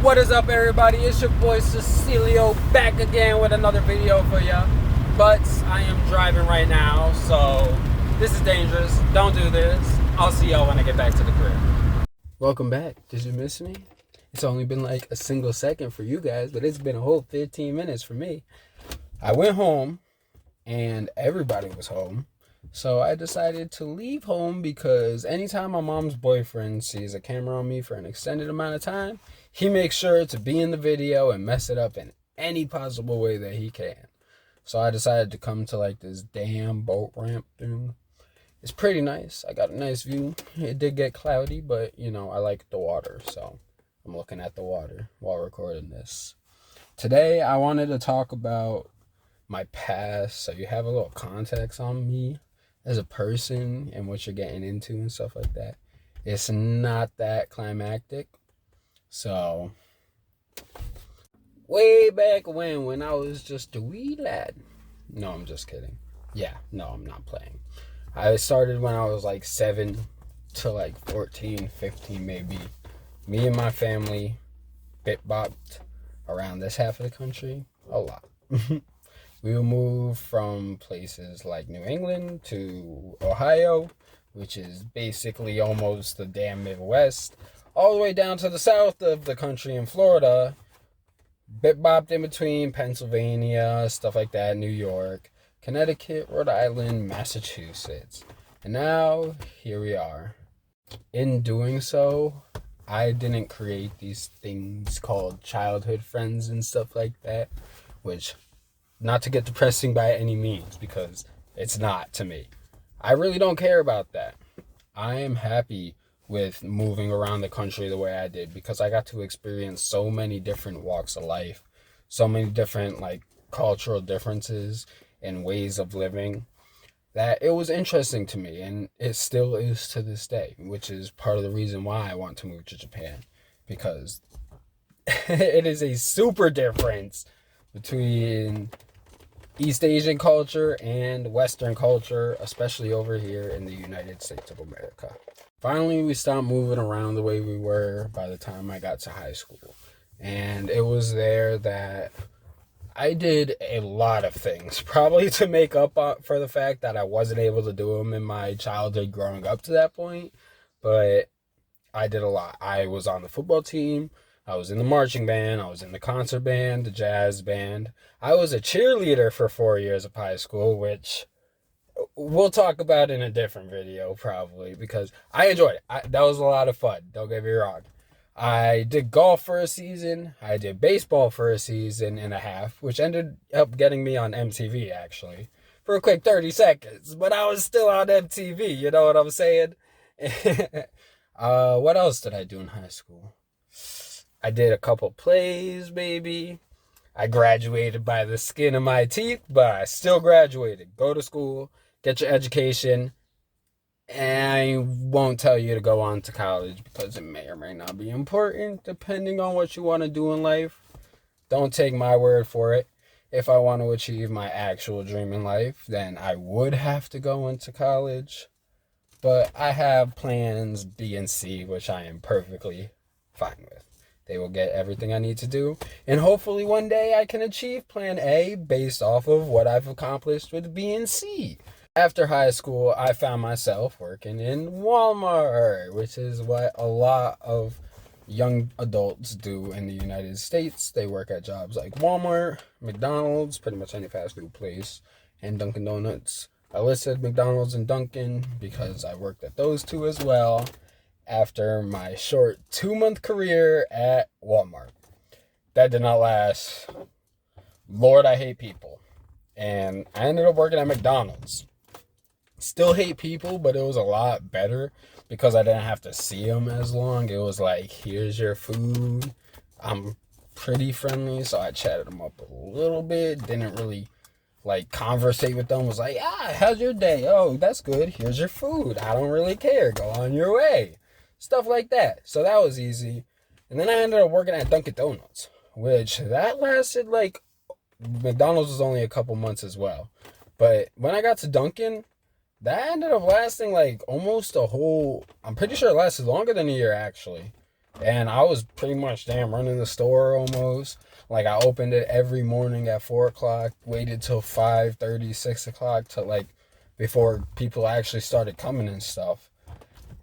What is up, everybody? It's your boy Cecilio back again with another video for ya. But I am driving right now, so this is dangerous. Don't do this. I'll see y'all when I get back to the crib. Welcome back. Did you miss me? It's only been like a single second for you guys, but it's been a whole 15 minutes for me. I went home and everybody was home. So I decided to leave home because anytime my mom's boyfriend sees a camera on me for an extended amount of time, he makes sure to be in the video and mess it up in any possible way that he can. So I decided to come to like this damn boat ramp thing. It's pretty nice. I got a nice view. It did get cloudy, but you know, I like the water. So I'm looking at the water while recording this. Today, I wanted to talk about my past, so you have a little context on me as a person and what you're getting into and stuff like that. It's not that climactic. So, way back when I was just a wee lad. No, I'm just kidding. Yeah, no, I'm not playing. I started when I was like 7 to like 14, 15 maybe. Me and my family bit-bopped around this half of the country a lot. We would move from places like New England to Ohio, which is basically almost the damn Midwest, all the way down to the south of the country in Florida, bit-bopped in between Pennsylvania, stuff like that, New York, Connecticut, Rhode Island, Massachusetts. And now, here we are. In doing so, I didn't create these things called childhood friends and stuff like that, which, not to get depressing by any means, because it's not to me. I really don't care about that. I am happy with moving around the country the way I did, because I got to experience so many different walks of life, so many different like cultural differences and ways of living, that it was interesting to me, and it still is to this day, which is part of the reason why I want to move to Japan, because it is a super difference between East Asian culture and Western culture, especially over here in the United States of America. Finally, we stopped moving around the way we were by the time I got to high school. And it was there that I did a lot of things, probably to make up for the fact that I wasn't able to do them in my childhood growing up to that point. But I did a lot. I was on the football team. I was in the marching band, I was in the concert band, the jazz band. I was a cheerleader for 4 years of high school, which we'll talk about in a different video probably, because I enjoyed it. That was a lot of fun, don't get me wrong. I did golf for a season, I did baseball for a season and a half, which ended up getting me on MTV actually, for a quick 30 seconds, but I was still on MTV, you know what I'm saying? What else did I do in high school? I did a couple plays, maybe. I graduated by the skin of my teeth, but I still graduated. Go to school, get your education, and I won't tell you to go on to college because it may or may not be important depending on what you want to do in life. Don't take my word for it. If I want to achieve my actual dream in life, then I would have to go into college. But I have plans B and C, which I am perfectly fine with. They will get everything I need to do. And hopefully one day I can achieve plan A based off of what I've accomplished with B and C. After high school, I found myself working in Walmart, which is what a lot of young adults do in the United States. They work at jobs like Walmart, McDonald's, pretty much any fast food place, and Dunkin' Donuts. I listed McDonald's and Dunkin' because I worked at those two as well after my short 2-month career at Walmart. That did not last. Lord, I hate people. And I ended up working at McDonald's. Still hate people, but it was a lot better because I didn't have to see them as long. It was like, here's your food. I'm pretty friendly, so I chatted them up a little bit. Didn't really like conversate with them. Was like, how's your day? Oh, that's good. Here's your food. I don't really care. Go on your way. Stuff like that. So that was easy. And then I ended up working at Dunkin' Donuts, which that lasted like, McDonald's was only a couple months as well. But when I got to Dunkin', that ended up lasting like almost a whole, I'm pretty sure it lasted longer than a year actually. And I was pretty much damn running the store almost. Like I opened it every morning at 4 o'clock, waited till 5:30, 6 o'clock to like before people actually started coming and stuff.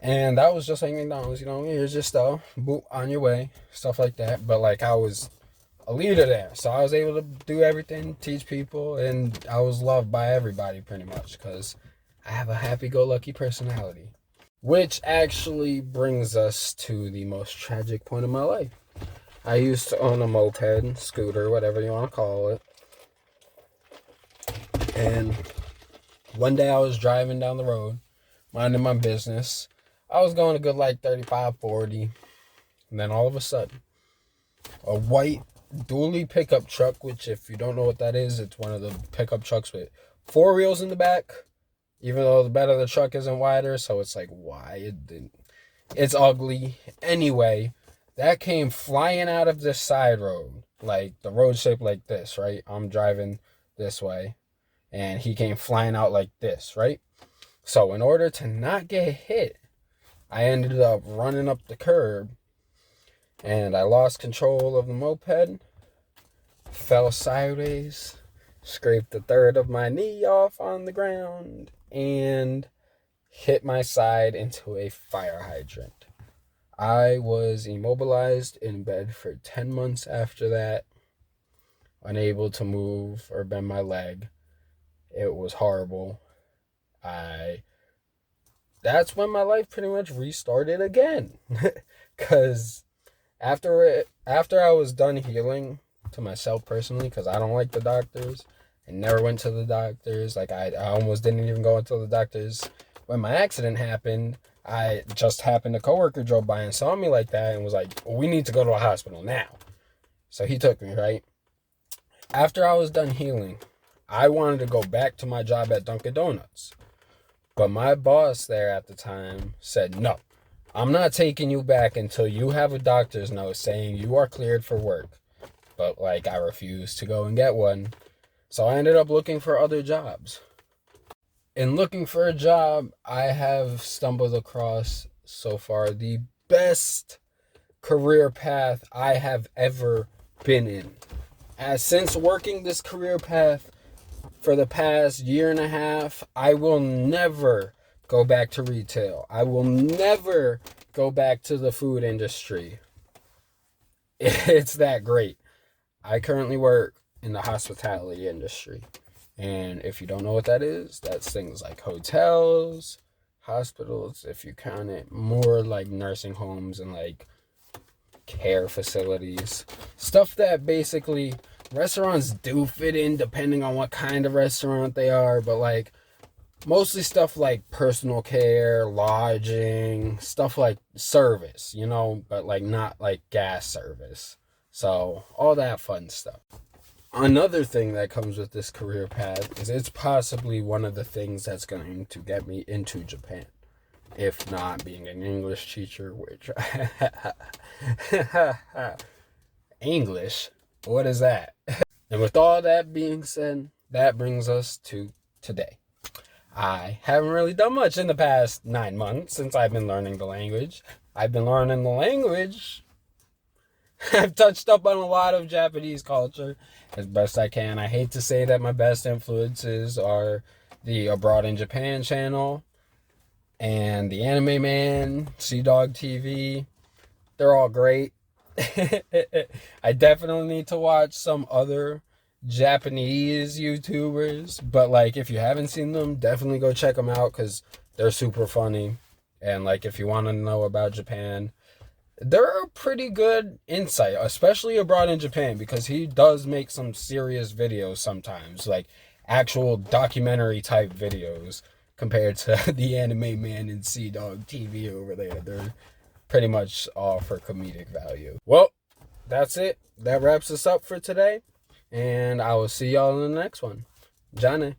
And that was just like McDonald's, you know, here's your stuff, boop, on your way, stuff like that. But like I was a leader there, so I was able to do everything, teach people, and I was loved by everybody pretty much because I have a happy-go-lucky personality. Which actually brings us to the most tragic point of my life. I used to own a moped, scooter, whatever you want to call it. And one day I was driving down the road, minding my business. I was going a good like 35, 40. And then all of a sudden, a white dually pickup truck, which if you don't know what that is, it's one of the pickup trucks with 4 wheels in the back. Even though the bed of the truck isn't wider, so it's like, why? It's ugly. Anyway, that came flying out of this side road. Like, the road shaped like this, right? I'm driving this way. And he came flying out like this, right? So, in order to not get hit, I ended up running up the curb. And I lost control of the moped. Fell sideways. Scraped a third of my knee off on the ground. And hit my side into a fire hydrant. I was immobilized in bed for 10 months after that, unable to move or bend my leg. It was horrible. That's when my life pretty much restarted again. Because after I was done healing to myself personally, because I don't like the doctors, I never went to the doctors. Like, I almost didn't even go into the doctors. When my accident happened, I just happened, a coworker drove by and saw me like that and was like, well, we need to go to a hospital now. So he took me, right? After I was done healing, I wanted to go back to my job at Dunkin' Donuts. But my boss there at the time said, no, I'm not taking you back until you have a doctor's note saying you are cleared for work. But, like, I refused to go and get one. So I ended up looking for other jobs. In looking for a job, I have stumbled across so far the best career path I have ever been in. Since working this career path for the past year and a half, I will never go back to retail. I will never go back to the food industry. It's that great. I currently work in the hospitality industry. And if you don't know what that is, that's things like hotels, hospitals, if you count it, more like nursing homes and like care facilities. Stuff that basically restaurants do fit in depending on what kind of restaurant they are, but like mostly stuff like personal care, lodging, stuff like service, you know, but like not like gas service. So all that fun stuff. Another thing that comes with this career path is it's possibly one of the things that's going to get me into Japan. If not being an English teacher, which English, what is that? And with all that being said, that brings us to today. I haven't really done much in the past 9 months since I've been learning the language. I've been learning the language. I've touched up on a lot of Japanese culture as best I can. I hate to say that my best influences are the Abroad in Japan channel and the Anime Man, Sea Dog TV. They're all great. I definitely need to watch some other Japanese YouTubers, but like if you haven't seen them, definitely go check them out because they're super funny. And like if you want to know about Japan, they're a pretty good insight, especially Abroad in Japan, because he does make some serious videos sometimes, like actual documentary type videos compared to the Anime Man and Sea Dog TV over there. They're pretty much all for comedic value. Well, that's it. That wraps us up for today, and I will see y'all in the next one. Ja ne.